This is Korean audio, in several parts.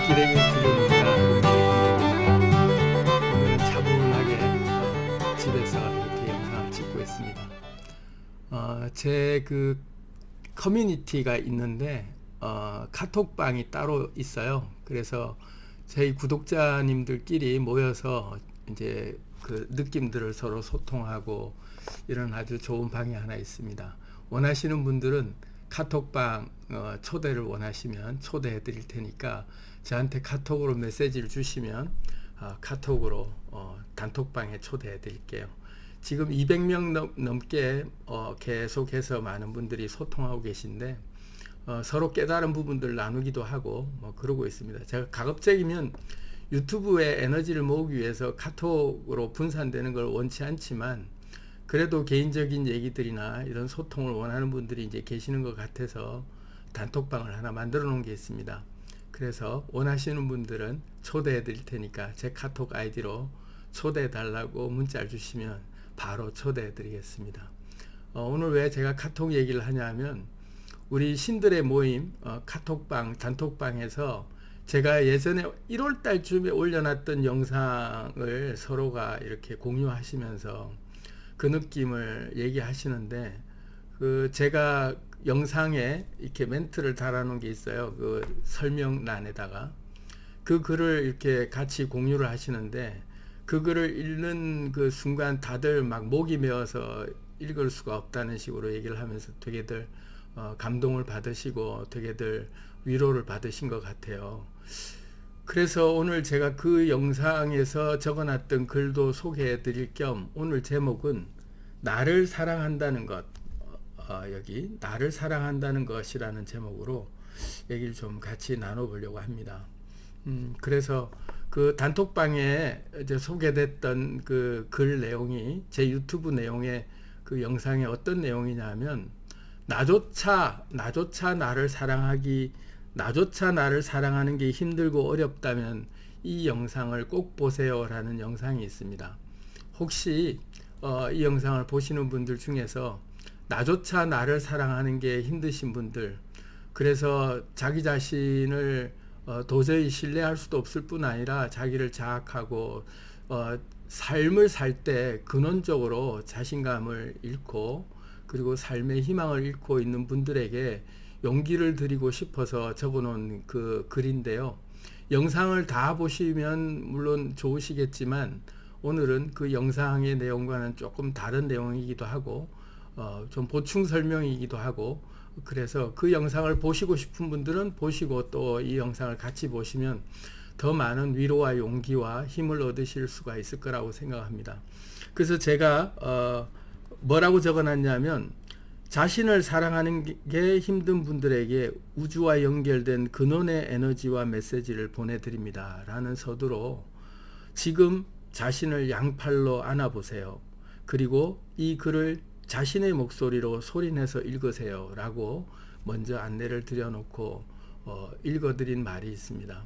길에게 들려옵니다. 오늘은 차분하게 집에서 이렇게 영상을 찍고 있습니다. 제 커뮤니티가 있는데 카톡방이 따로 있어요. 그래서 저희 구독자님들끼리 모여서 이제 그 느낌들을 서로 소통하고 이런 아주 좋은 방이 하나 있습니다. 원하시는 분들은 카톡방 초대를 원하시면 초대해 드릴 테니까 저한테 카톡으로 메시지를 주시면 카톡으로 단톡방에 초대해 드릴게요. 지금 200명 넘게 계속해서 많은 분들이 소통하고 계신데 서로 깨달은 부분들 나누기도 하고 그러고 있습니다. 제가 가급적이면 유튜브에 에너지를 모으기 위해서 카톡으로 분산되는 걸 원치 않지만 그래도 개인적인 얘기들이나 이런 소통을 원하는 분들이 이제 계시는 것 같아서 단톡방을 하나 만들어 놓은 게 있습니다. 그래서 원하시는 분들은 초대해 드릴 테니까 제 카톡 아이디로 초대해 달라고 문자를 주시면 바로 초대해 드리겠습니다. 오늘 왜 제가 카톡 얘기를 하냐면 우리 신들의 모임 카톡방 단톡방에서 제가 예전에 1월 달쯤에 올려놨던 영상을 서로가 이렇게 공유하시면서 그 느낌을 얘기하시는데 제가 영상에 이렇게 멘트를 달아놓은 게 있어요. 그 설명란에다가 그 글을 이렇게 같이 공유를 하시는데 그 글을 읽는 그 순간 다들 막 목이 메어서 읽을 수가 없다는 식으로 얘기를 하면서 되게들 감동을 받으시고 되게들 위로를 받으신 것 같아요. 그래서 오늘 제가 그 영상에서 적어놨던 글도 소개해 드릴 겸 오늘 제목은 나를 사랑한다는 것, 여기 나를 사랑한다는 것이라는 제목으로 얘기를 좀 같이 나눠보려고 합니다. 그래서 그 단톡방에 이제 소개됐던 그 글 내용이 제 유튜브 내용의 그 영상에 어떤 내용이냐면 나조차 나를 사랑하는 게 힘들고 어렵다면 이 영상을 꼭 보세요 라는 영상이 있습니다. 혹시 이 영상을 보시는 분들 중에서 나조차 나를 사랑하는 게 힘드신 분들, 그래서 자기 자신을 도저히 신뢰할 수도 없을 뿐 아니라 자기를 자학하고 삶을 살 때 근원적으로 자신감을 잃고 그리고 삶의 희망을 잃고 있는 분들에게 용기를 드리고 싶어서 적어놓은 그 글인데요. 영상을 다 보시면 물론 좋으시겠지만 오늘은 그 영상의 내용과는 조금 다른 내용이기도 하고 좀 보충 설명이기도 하고 그래서 그 영상을 보시고 싶은 분들은 보시고 또 이 영상을 같이 보시면 더 많은 위로와 용기와 힘을 얻으실 수가 있을 거라고 생각합니다. 그래서 제가 뭐라고 적어놨냐면 자신을 사랑하는 게 힘든 분들에게 우주와 연결된 근원의 에너지와 메시지를 보내드립니다 라는 서두로 지금 자신을 양팔로 안아보세요. 그리고 이 글을 자신의 목소리로 소리내서 읽으세요 라고 먼저 안내를 드려놓고 읽어드린 말이 있습니다.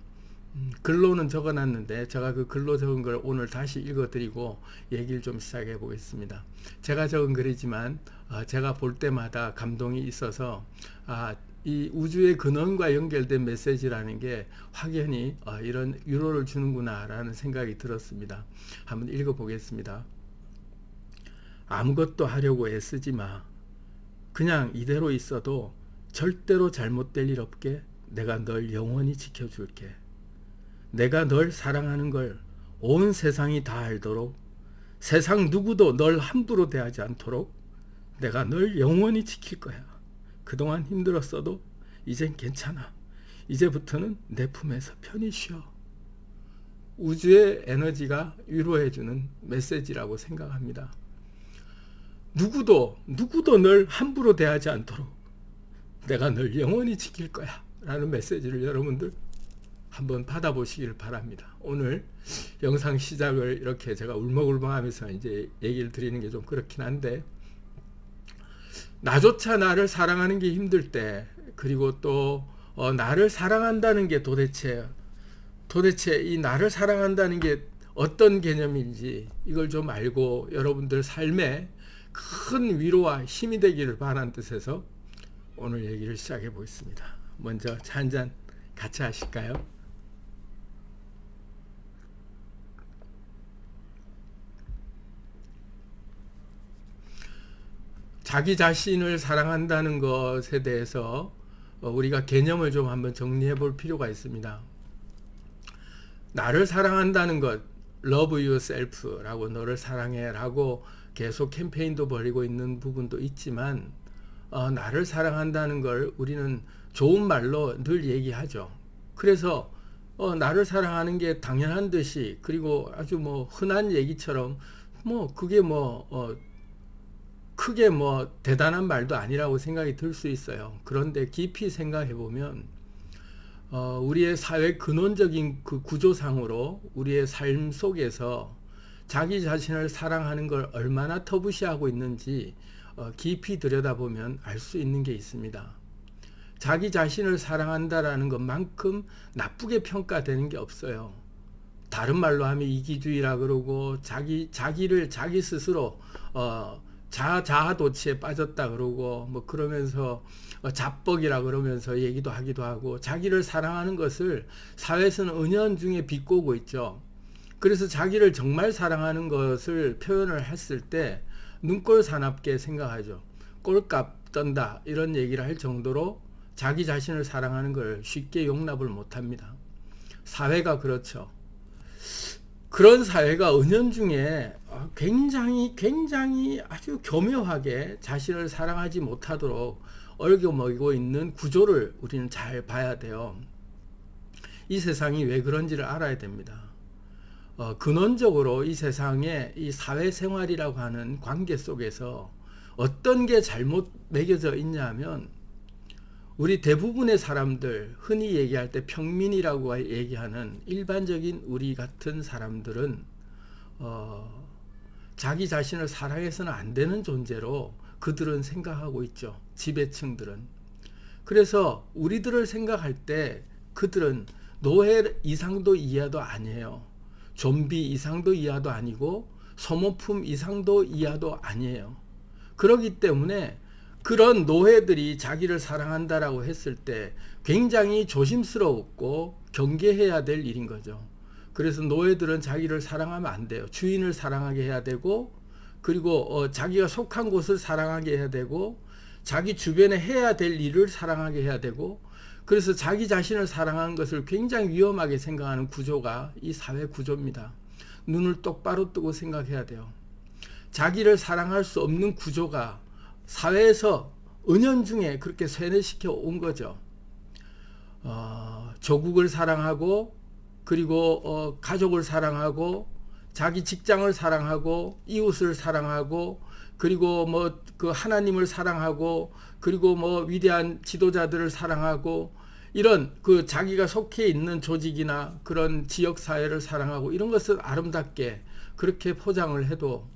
글로는 적어놨는데 제가 그 글로 적은 걸 오늘 다시 읽어드리고 얘기를 좀 시작해 보겠습니다. 제가 적은 글이지만 제가 볼 때마다 감동이 있어서 이 우주의 근원과 연결된 메시지라는 게 확연히 이런 위로를 주는구나 라는 생각이 들었습니다. 한번 읽어보겠습니다. 아무것도 하려고 애쓰지 마. 그냥 이대로 있어도 절대로 잘못될 일 없게 내가 널 영원히 지켜줄게. 내가 널 사랑하는 걸 온 세상이 다 알도록 세상 누구도 널 함부로 대하지 않도록 내가 널 영원히 지킬 거야. 그동안 힘들었어도 이젠 괜찮아. 이제부터는 내 품에서 편히 쉬어. 우주의 에너지가 위로해주는 메시지라고 생각합니다. 누구도 널 함부로 대하지 않도록 내가 널 영원히 지킬 거야 라는 메시지를 여러분들 한번 받아보시길 바랍니다. 오늘 영상 시작을 이렇게 제가 울먹울먹 하면서 이제 얘기를 드리는 게 좀 그렇긴 한데 나조차 나를 사랑하는 게 힘들 때 그리고 또 나를 사랑한다는 게 도대체 이 나를 사랑한다는 게 어떤 개념인지 이걸 좀 알고 여러분들 삶에 큰 위로와 힘이 되기를 바라는 뜻에서 오늘 얘기를 시작해 보겠습니다. 먼저 차 한잔 같이 하실까요? 자기 자신을 사랑한다는 것에 대해서 우리가 개념을 좀 한번 정리해 볼 필요가 있습니다. 나를 사랑한다는 것, love yourself라고 너를 사랑해라고 계속 캠페인도 벌이고 있는 부분도 있지만 나를 사랑한다는 걸 우리는 좋은 말로 늘 얘기하죠. 그래서 나를 사랑하는 게 당연한 듯이, 그리고 아주 뭐 흔한 얘기처럼 뭐 그게 크게 대단한 말도 아니라고 생각이 들 수 있어요. 그런데 깊이 생각해 보면 우리의 사회 근원적인 그 구조상으로 우리의 삶 속에서 자기 자신을 사랑하는 걸 얼마나 터부시하고 있는지 깊이 들여다보면 알 수 있는 게 있습니다. 자기 자신을 사랑한다라는 것만큼 나쁘게 평가되는 게 없어요. 다른 말로 하면 이기주의라 그러고 자기를 자기 스스로 자아도취에 빠졌다 그러고 뭐 그러면서 자뻑이라 그러면서 얘기도 하기도 하고, 자기를 사랑하는 것을 사회에서는 은연중에 비꼬고 있죠. 그래서 자기를 정말 사랑하는 것을 표현을 했을 때 눈꼴 사납게 생각하죠. 꼴값 떤다 이런 얘기를 할 정도로 자기 자신을 사랑하는 걸 쉽게 용납을 못합니다. 사회가 그렇죠. 그런 사회가 은연중에 굉장히 아주 교묘하게 자신을 사랑하지 못하도록 얽어먹이고 있는 구조를 우리는 잘 봐야 돼요. 이 세상이 왜 그런지를 알아야 됩니다. 근원적으로 이 세상의 이 사회생활이라고 하는 관계 속에서 어떤 게 잘못 매겨져 있냐 하면, 우리 대부분의 사람들, 흔히 얘기할 때 평민이라고 얘기하는 일반적인 우리 같은 사람들은 자기 자신을 사랑해서는 안 되는 존재로 그들은 생각하고 있죠. 지배층들은. 그래서 우리들을 생각할 때 그들은 노예 이상도 이하도 아니에요. 좀비 이상도 이하도 아니고 소모품 이상도 이하도 아니에요. 그렇기 때문에 그런 노예들이 자기를 사랑한다라고 했을 때 굉장히 조심스럽고 경계해야 될 일인 거죠. 그래서 노예들은 자기를 사랑하면 안 돼요. 주인을 사랑하게 해야 되고, 그리고 자기가 속한 곳을 사랑하게 해야 되고, 자기 주변에 해야 될 일을 사랑하게 해야 되고, 그래서 자기 자신을 사랑하는 것을 굉장히 위험하게 생각하는 구조가 이 사회 구조입니다. 눈을 똑바로 뜨고 생각해야 돼요. 자기를 사랑할 수 없는 구조가 사회에서 은연중에 그렇게 세뇌시켜 온 거죠. 조국을 사랑하고, 그리고 가족을 사랑하고, 자기 직장을 사랑하고, 이웃을 사랑하고, 그리고 그 하나님을 사랑하고, 그리고 위대한 지도자들을 사랑하고, 이런 그 자기가 속해 있는 조직이나 그런 지역 사회를 사랑하고, 이런 것을 아름답게 그렇게 포장을 해도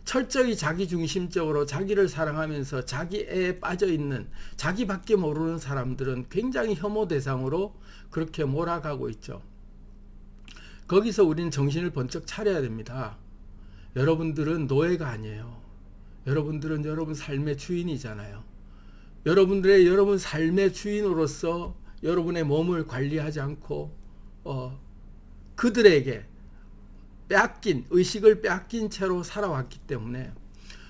철저히 자기중심적으로 자기를 사랑하면서 자기에 빠져있는, 자기밖에 모르는 사람들은 굉장히 혐오 대상으로 그렇게 몰아가고 있죠. 거기서 우리는 정신을 번쩍 차려야 됩니다. 여러분들은 노예가 아니에요. 여러분들은 여러분 삶의 주인이잖아요. 여러분 삶의 주인으로서 여러분의 몸을 관리하지 않고 그들에게 의식을 빼앗긴 채로 살아왔기 때문에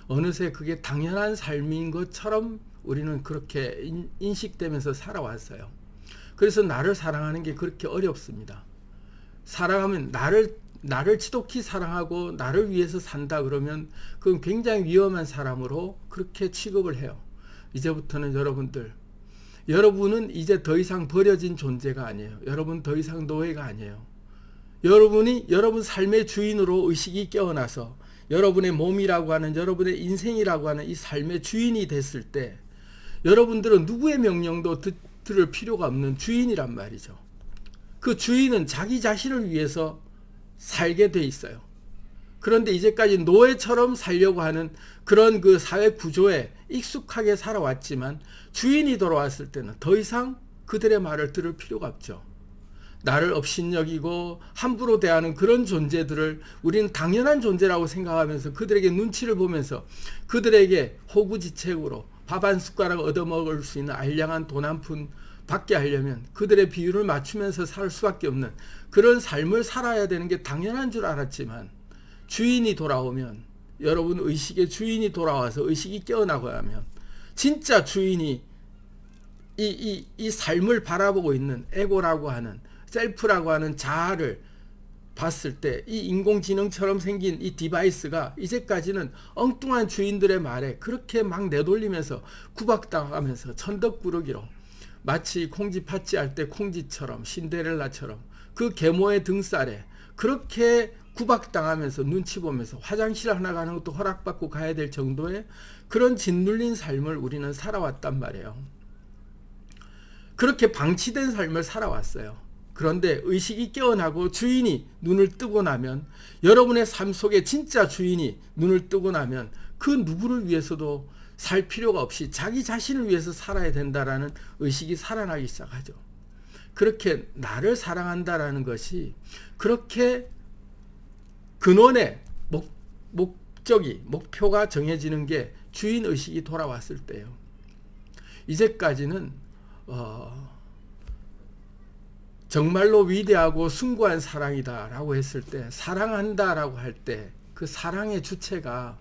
어느새 그게 당연한 삶인 것처럼 우리는 그렇게 인식되면서 살아왔어요. 그래서 나를 사랑하는 게 그렇게 어렵습니다. 사랑하면 나를 지독히 사랑하고 나를 위해서 산다 그러면 그건 굉장히 위험한 사람으로 그렇게 취급을 해요. 이제부터는 여러분은 이제 더 이상 버려진 존재가 아니에요. 여러분 더 이상 노예가 아니에요. 여러분이 여러분 삶의 주인으로 의식이 깨어나서 여러분의 몸이라고 하는, 여러분의 인생이라고 하는 이 삶의 주인이 됐을 때 여러분들은 누구의 명령도 들을 필요가 없는 주인이란 말이죠. 그 주인은 자기 자신을 위해서 살게 돼 있어요. 그런데 이제까지 노예처럼 살려고 하는 그런 그 사회 구조에 익숙하게 살아왔지만 주인이 돌아왔을 때는 더 이상 그들의 말을 들을 필요가 없죠. 나를 업신여기고 함부로 대하는 그런 존재들을 우리는 당연한 존재라고 생각하면서 그들에게 눈치를 보면서 그들에게 호구지책으로 밥 한 숟가락 얻어먹을 수 있는 알량한 돈 한 푼 받게 하려면 그들의 비율을 맞추면서 살 수밖에 없는 그런 삶을 살아야 되는 게 당연한 줄 알았지만 주인이 돌아오면 여러분 의식의 주인이 돌아와서 의식이 깨어나고 하면 진짜 주인이 이 삶을 바라보고 있는 에고라고 하는 셀프라고 하는 자아를 봤을 때 이 인공지능처럼 생긴 이 디바이스가 이제까지는 엉뚱한 주인들의 말에 그렇게 막 내돌리면서 구박당하면서 천덕꾸러기로 마치 콩쥐 팥쥐 할 때 콩쥐처럼 신데렐라처럼 그 계모의 등살에 그렇게 구박당하면서 눈치 보면서 화장실 하나 가는 것도 허락받고 가야 될 정도의 그런 짓눌린 삶을 우리는 살아왔단 말이에요. 그렇게 방치된 삶을 살아왔어요. 그런데 의식이 깨어나고 주인이 눈을 뜨고 나면, 여러분의 삶 속에 진짜 주인이 눈을 뜨고 나면 그 누구를 위해서도 살 필요가 없이 자기 자신을 위해서 살아야 된다라는 의식이 살아나기 시작하죠. 그렇게 나를 사랑한다라는 것이 그렇게 근원의 목표가 정해지는 게 주인의식이 돌아왔을 때예요. 이제까지는 정말로 위대하고 숭고한 사랑이다라고 했을 때, 사랑한다라고 할 때 그 사랑의 주체가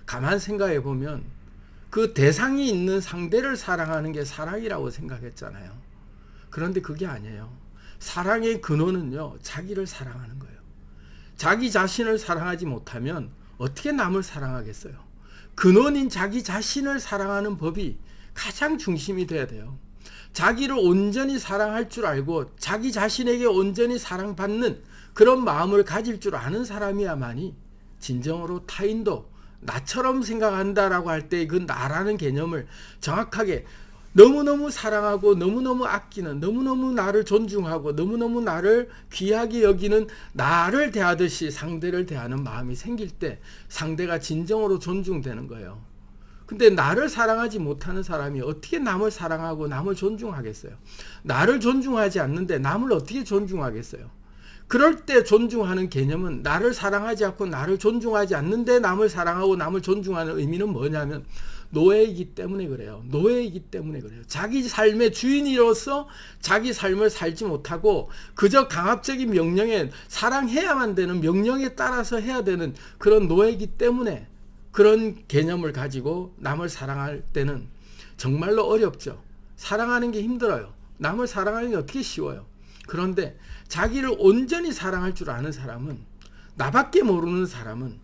가만 생각해 보면 그 대상이 있는 상대를 사랑하는 게 사랑이라고 생각했잖아요. 그런데 그게 아니에요. 사랑의 근원은요, 자기를 사랑하는 거예요. 자기 자신을 사랑하지 못하면 어떻게 남을 사랑하겠어요? 근원인 자기 자신을 사랑하는 법이 가장 중심이 돼야 돼요. 자기를 온전히 사랑할 줄 알고 자기 자신에게 온전히 사랑받는 그런 마음을 가질 줄 아는 사람이야만이 진정으로 타인도 나처럼 생각한다라고 할 때 그 나라는 개념을 정확하게 너무너무 사랑하고 너무너무 아끼는, 너무너무 나를 존중하고 너무너무 나를 귀하게 여기는 나를 대하듯이 상대를 대하는 마음이 생길 때 상대가 진정으로 존중되는 거예요. 근데 나를 사랑하지 못하는 사람이 어떻게 남을 사랑하고 남을 존중하겠어요? 나를 존중하지 않는데 남을 어떻게 존중하겠어요? 그럴 때 존중하는 개념은 나를 사랑하지 않고 나를 존중하지 않는데 남을 사랑하고 남을 존중하는 의미는 뭐냐면 노예이기 때문에 그래요. 노예이기 때문에 그래요. 자기 삶의 주인으로서 자기 삶을 살지 못하고 그저 강압적인 명령에, 사랑해야만 되는 명령에 따라서 해야 되는 그런 노예이기 때문에 그런 개념을 가지고 남을 사랑할 때는 정말로 어렵죠. 사랑하는 게 힘들어요. 남을 사랑하는 게 어떻게 쉬워요. 그런데 자기를 온전히 사랑할 줄 아는 사람은, 나밖에 모르는 사람은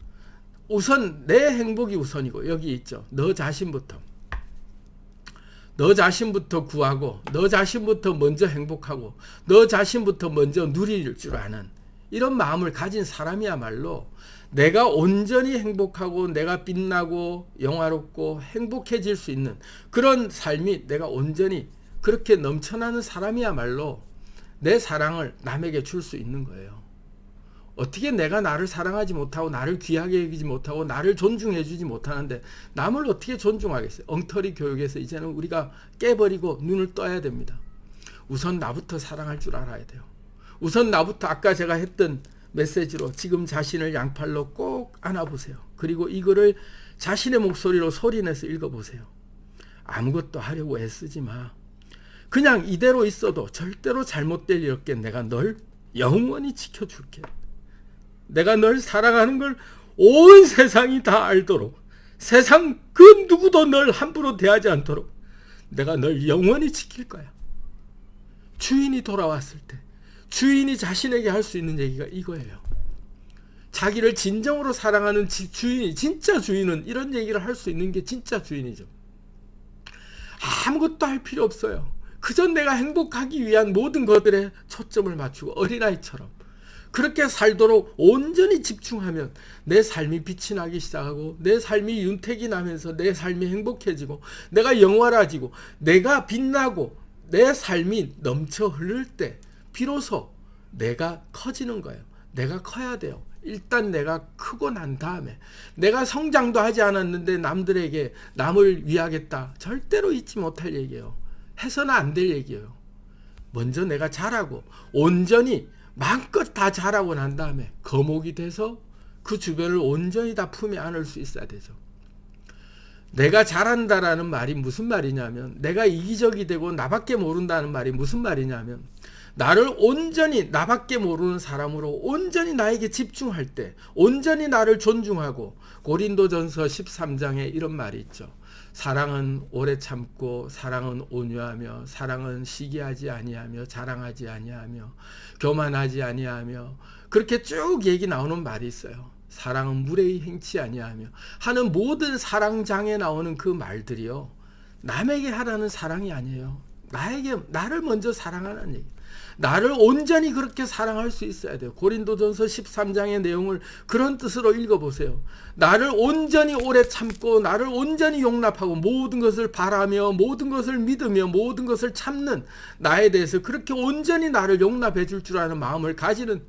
우선 내 행복이 우선이고, 여기 있죠. 너 자신부터 구하고, 너 자신부터 먼저 행복하고, 너 자신부터 먼저 누릴 줄 아는 이런 마음을 가진 사람이야말로 내가 온전히 행복하고 내가 빛나고 영화롭고 행복해질 수 있는 그런 삶이 내가 온전히 그렇게 넘쳐나는 사람이야말로 내 사랑을 남에게 줄 수 있는 거예요. 어떻게 내가 나를 사랑하지 못하고 나를 귀하게 여기지 못하고 나를 존중해 주지 못하는데 남을 어떻게 존중하겠어요? 엉터리 교육에서 이제는 우리가 깨버리고 눈을 떠야 됩니다. 우선 나부터 사랑할 줄 알아야 돼요. 우선 나부터, 아까 제가 했던 메시지로 지금 자신을 양팔로 꼭 안아보세요. 그리고 이거를 자신의 목소리로 소리내서 읽어보세요. 아무것도 하려고 애쓰지 마. 그냥 이대로 있어도 절대로 잘못될 일 없게 내가 널 영원히 지켜줄게. 내가 널 사랑하는 걸 온 세상이 다 알도록, 세상 그 누구도 널 함부로 대하지 않도록 내가 널 영원히 지킬 거야. 주인이 돌아왔을 때 주인이 자신에게 할 수 있는 얘기가 이거예요. 자기를 진정으로 사랑하는 주인이, 진짜 주인은 이런 얘기를 할 수 있는 게 진짜 주인이죠. 아무것도 할 필요 없어요. 그저 내가 행복하기 위한 모든 것들에 초점을 맞추고 어린아이처럼 그렇게 살도록 온전히 집중하면 내 삶이 빛이 나기 시작하고 내 삶이 윤택이 나면서 내 삶이 행복해지고 내가 영원해지고 내가 빛나고 내 삶이 넘쳐 흐를 때 비로소 내가 커지는 거예요. 내가 커야 돼요. 일단 내가 크고 난 다음에, 내가 성장도 하지 않았는데 남들에게 남을 위하겠다, 절대로 잊지 못할 얘기예요. 해서는 안 될 얘기예요. 먼저 내가 잘하고 온전히 마음껏 다 잘하고 난 다음에 거목이 돼서 그 주변을 온전히 다 품에 안을 수 있어야 되죠. 내가 잘한다라는 말이 무슨 말이냐면, 내가 이기적이 되고 나밖에 모른다는 말이 무슨 말이냐면, 나를 온전히 나밖에 모르는 사람으로 온전히 나에게 집중할 때, 온전히 나를 존중하고 고린도전서 13장에 이런 말이 있죠. 사랑은 오래 참고 사랑은 온유하며 사랑은 시기하지 아니하며 자랑하지 아니하며 교만하지 아니하며 그렇게 쭉 얘기 나오는 말이 있어요. 사랑은 무례히 행치 아니하며 하는 모든 사랑장에 나오는 그 말들이요. 남에게 하라는 사랑이 아니에요. 나를 먼저 사랑하는 얘기. 나를 온전히 그렇게 사랑할 수 있어야 돼요. 고린도전서 13장의 내용을 그런 뜻으로 읽어보세요. 나를 온전히 오래 참고 나를 온전히 용납하고 모든 것을 바라며 모든 것을 믿으며 모든 것을 참는 나에 대해서 그렇게 온전히 나를 용납해 줄 줄 아는 마음을 가지는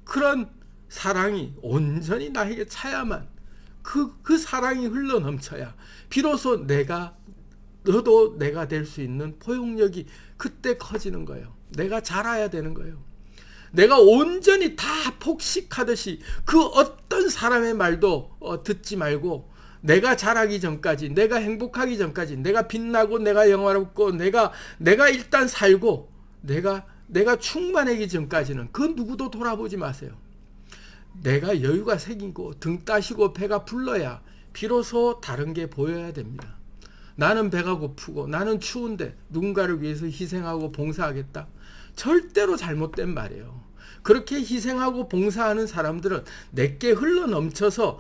그런 사랑이 온전히 나에게 차야만 그 사랑이 흘러 넘쳐야 비로소 너도 내가 될 수 있는 포용력이 그때 커지는 거예요. 내가 자라야 되는 거예요. 내가 온전히 다 폭식하듯이 그 어떤 사람의 말도 듣지 말고 내가 자라기 전까지, 내가 행복하기 전까지, 내가 빛나고 내가 영화롭고 내가 일단 살고 내가 충만하기 전까지는 그 누구도 돌아보지 마세요. 내가 여유가 생기고 등 따시고 배가 불러야 비로소 다른 게 보여야 됩니다. 나는 배가 고프고 나는 추운데 누군가를 위해서 희생하고 봉사하겠다. 절대로 잘못된 말이에요. 그렇게 희생하고 봉사하는 사람들은 내게 흘러 넘쳐서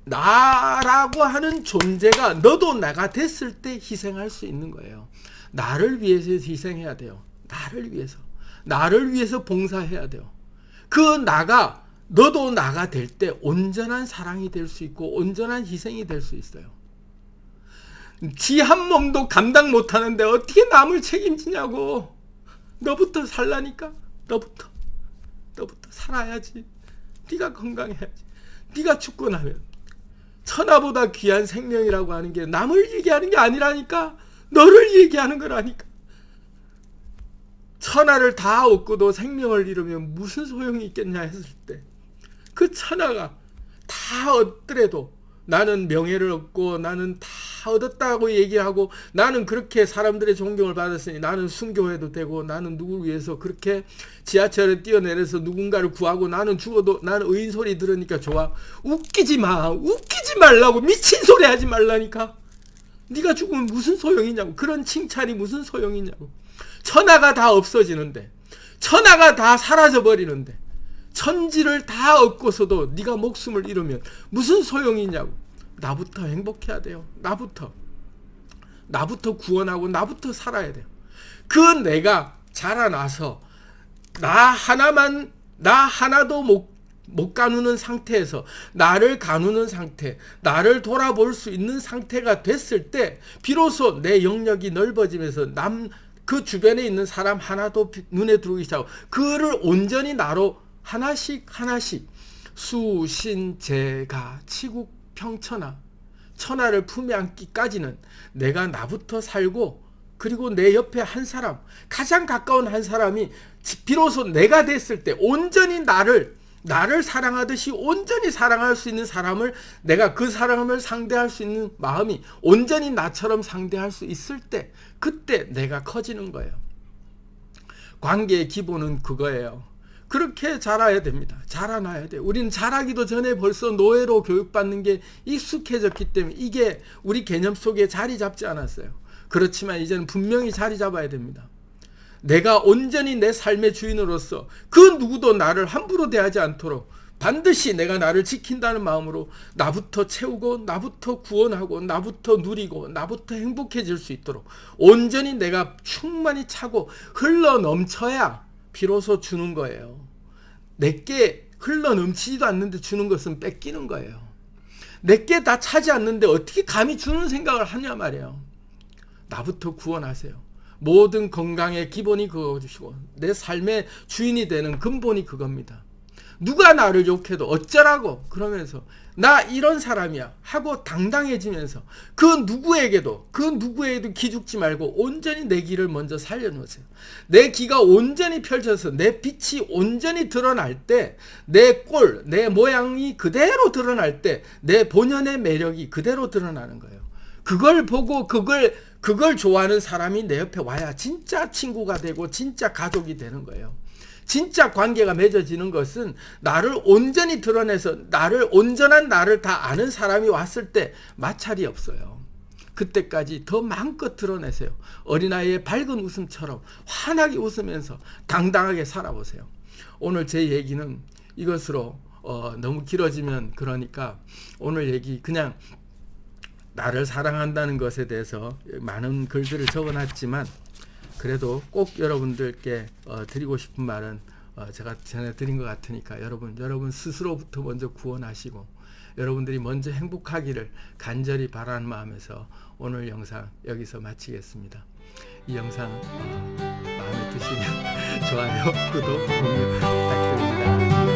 나라고 하는 존재가 너도 나가 됐을 때 희생할 수 있는 거예요. 나를 위해서 희생해야 돼요. 나를 위해서 봉사해야 돼요. 그 나가 너도 나가 될 때 온전한 사랑이 될 수 있고 온전한 희생이 될 수 있어요. 지 한 몸도 감당 못하는데 어떻게 남을 책임지냐고. 너부터 살라니까. 너부터 살아야지. 네가 건강해야지. 네가 죽고 나면 천하보다 귀한 생명이라고 하는 게 남을 얘기하는 게 아니라니까. 너를 얘기하는 거라니까. 천하를 다 얻고도 생명을 잃으면 무슨 소용이 있겠냐 했을 때 그 천하가 다 얻더라도 나는 명예를 얻고 나는 다 얻었다고 얘기하고 나는 그렇게 사람들의 존경을 받았으니 나는 순교해도 되고 나는 누구를 위해서 그렇게 지하철에 뛰어내려서 누군가를 구하고 나는 죽어도 나는 의인 소리 들으니까 좋아. 웃기지 말라고. 미친 소리 하지 말라니까. 네가 죽으면 무슨 소용이냐고. 그런 칭찬이 무슨 소용이냐고. 천하가 다 없어지는데 천하가 다 사라져버리는데 천지를 다 얻고서도 네가 목숨을 잃으면 무슨 소용이냐고. 나부터 행복해야 돼요. 나부터 구원하고 나부터 살아야 돼요. 그 내가 자라나서 나 하나도 못 가누는 상태에서 나를 가누는 상태, 나를 돌아볼 수 있는 상태가 됐을 때 비로소 내 영역이 넓어지면서 그 주변에 있는 사람 하나도 눈에 들어오기 시작하고 그를 온전히 나로 하나씩 수신제가 치국 평천하 천하를 품에 안기까지는 내가 나부터 살고 그리고 내 옆에 한 사람 가장 가까운 한 사람이 비로소 내가 됐을 때 온전히 나를 사랑하듯이 온전히 사랑할 수 있는 사람을 내가 그 사람을 상대할 수 있는 마음이 온전히 나처럼 상대할 수 있을 때 그때 내가 커지는 거예요. 관계의 기본은 그거예요. 그렇게 자라야 됩니다. 자라나야 돼요. 우리는 자라기도 전에 벌써 노예로 교육받는 게 익숙해졌기 때문에 이게 우리 개념 속에 자리 잡지 않았어요. 그렇지만 이제는 분명히 자리 잡아야 됩니다. 내가 온전히 내 삶의 주인으로서 그 누구도 나를 함부로 대하지 않도록 반드시 내가 나를 지킨다는 마음으로 나부터 채우고 나부터 구원하고 나부터 누리고 나부터 행복해질 수 있도록 온전히 내가 충만히 차고 흘러 넘쳐야 비로소 주는 거예요. 내게 흘러 넘치지도 않는데 주는 것은 뺏기는 거예요. 내게 다 차지 않는데 어떻게 감히 주는 생각을 하냐 말이에요. 나부터 구원하세요. 모든 건강의 기본이 그거시고 내 삶의 주인이 되는 근본이 그겁니다. 누가 나를 욕해도 어쩌라고 그러면서 나 이런 사람이야 하고 당당해지면서 그 누구에게도 기죽지 말고 온전히 내 길을 먼저 살려놓으세요. 내 기가 온전히 펼쳐서 내 빛이 온전히 드러날 때 내 모양이 그대로 드러날 때 내 본연의 매력이 그대로 드러나는 거예요. 그걸 보고 그걸 좋아하는 사람이 내 옆에 와야 진짜 친구가 되고 진짜 가족이 되는 거예요. 진짜 관계가 맺어지는 것은 나를 온전히 드러내서 온전한 나를 다 아는 사람이 왔을 때 마찰이 없어요. 그때까지 더 마음껏 드러내세요. 어린아이의 밝은 웃음처럼 환하게 웃으면서 당당하게 살아보세요. 오늘 제 얘기는 이것으로 너무 길어지면 그러니까 오늘 얘기 그냥 나를 사랑한다는 것에 대해서 많은 글들을 적어놨지만 그래도 꼭 여러분들께 드리고 싶은 말은 제가 전해드린 것 같으니까 여러분 스스로부터 먼저 구원하시고 여러분들이 먼저 행복하기를 간절히 바라는 마음에서 오늘 영상 여기서 마치겠습니다. 이 영상 마음에 드시면 좋아요, 구독, 공유 부탁드립니다.